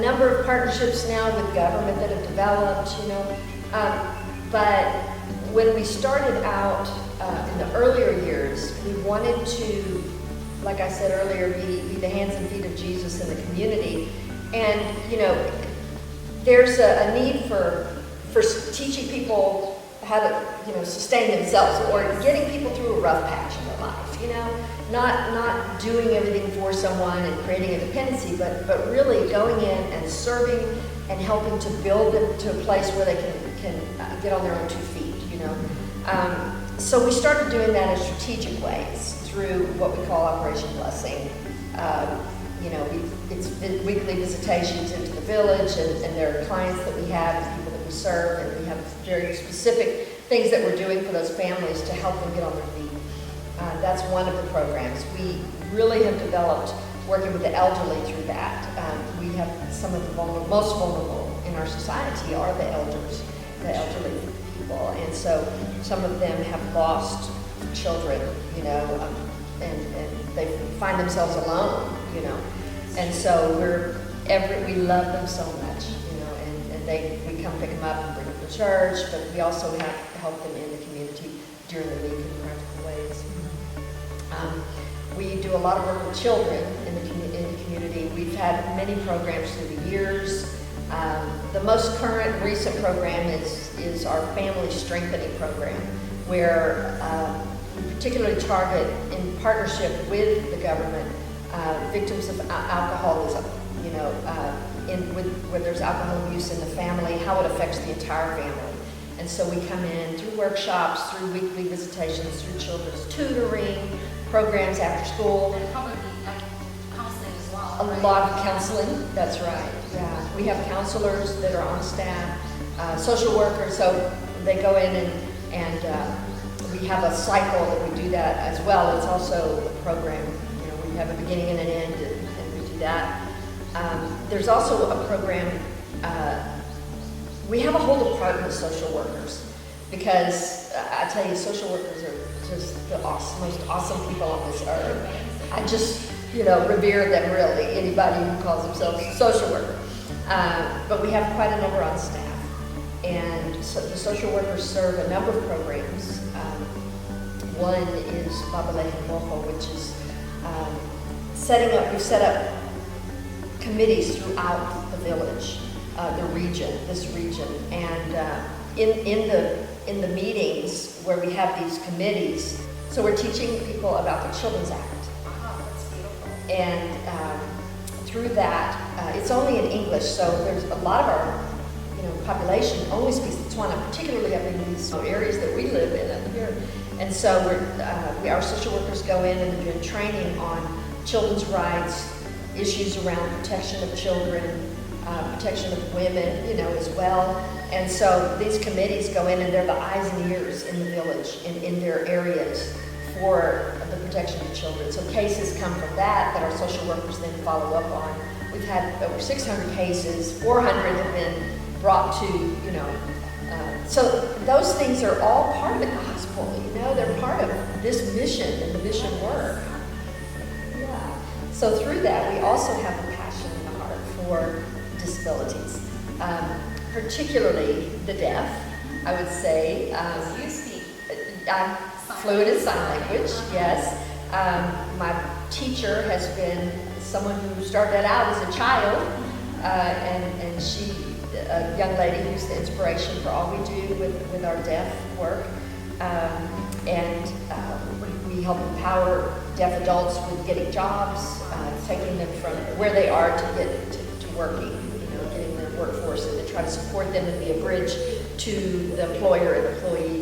number of partnerships now with government that have developed, but when we started out in the earlier years, we wanted to, like I said earlier, be the hands and feet of Jesus in the community. And, there's a need for teaching people how to, sustain themselves, or getting people through a rough patch in their life, not doing everything for someone and creating a dependency, but really going in and serving and helping to build them to a place where they can get on their own 2 feet, So we started doing that in strategic ways through what we call Operation Blessing. It's weekly visitations into the village, and there are clients that we have, and people that we serve, and we have very specific things that we're doing for those families to help them get on their feet. That's one of the programs. We really have developed working with the elderly through that. We have some of the most vulnerable in our society are the elderly people, and so some of them have lost children, and they find themselves alone, and so we love them so much, and we come pick them up and bring them to church, but we also have to help them in the community during the week in practical ways. We do a lot of work with children in the community. We've had many programs through the years. The most current recent program is our family strengthening program, where we particularly target, in partnership with the government, victims of alcoholism, where there's alcohol abuse in the family, how it affects the entire family. And so we come in through workshops, through weekly visitations, through children's tutoring, programs after school. And probably counseling as well. A lot of counseling, that's right, yeah. We have counselors that are on staff, social workers, so they go in and we have a cycle that we do that as well. It's also a program, we have a beginning and an end, and we do that. There's also a program, we have a whole department of social workers, because I tell you, social workers are just the most awesome people on this earth. I just, revere them, really, anybody who calls themselves a social worker. But we have quite a number on staff. And so the social workers serve a number of programs. One is Babalehe Moho, which is we've set up committees throughout the village, this region. And in the meetings where we have these committees, so we're teaching people about the Children's Act. That's beautiful. And through that, it's only in English, so there's a lot of our population only speaks Botswana, particularly up in these areas that we live in up here. And so our social workers go in and they're doing training on children's rights, issues around protection of children, protection of women, as well. And so these committees go in and they're the eyes and ears in the village and in their areas for the protection of children. So cases come from that our social workers then follow up on. We've had over 600 cases, 400 have been brought to, so those things are all part of the gospel, they're part of this mission and the mission work. Yeah. So through that, we also have a passion in the heart for disabilities, particularly the deaf, I would say. You speak. I'm fluent in sign language, yes. My teacher has been someone who started out as a child, and she, a young lady who's the inspiration for all we do with our deaf work. We help empower deaf adults with getting jobs, taking them from where they are to get to working, getting their workforce, and then try to support them and be a bridge to the employer and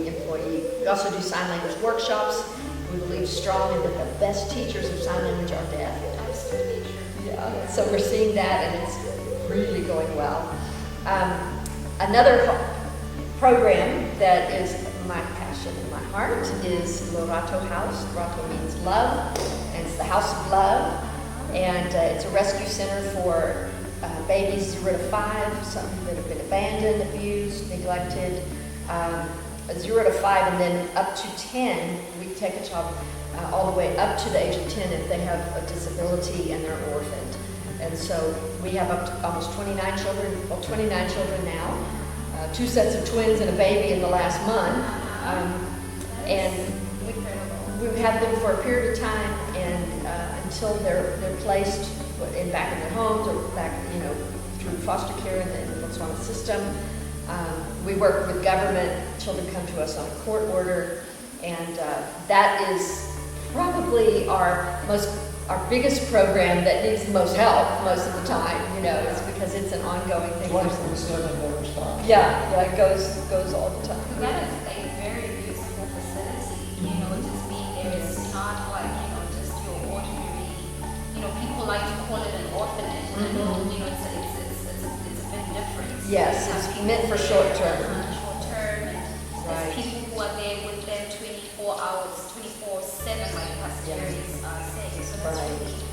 employee. We also do sign language workshops. We believe strongly that the best teachers of sign language are deaf. Absolutely true. Yeah, so we're seeing that, and it's really going well. Another program that is my passion in my heart is LORATO House. LORATO means love, and it's the House of Love. And it's a rescue center for babies 0 to 5, some that have been abandoned, abused, neglected, 0 to 5, and then up to 10. We take a child all the way up to the age of 10 if they have a disability and they're orphaned. And so we have up to almost 29 children, well, 29 children now, 2 sets of twins and a baby in the last month. And we've had them for a period of time, and until they're placed back in their homes or back, through foster care in the Botswana system. We work with government. Children come to us on a court order, and that is probably our biggest program that needs the most help most of the time. It's because it's an ongoing thing. 24/7 never stops. Yeah, it goes all the time. That is a very beautiful facility, just being there. It's not like, just your ordinary, people like to call it an orphanage. It's a bit different. Yes, You have it's people meant for there short term. Short term, and Right. there's people who are there with them 24 hours, 24/7, like Pastor Yeah. Jerry's saying. So that's Right. really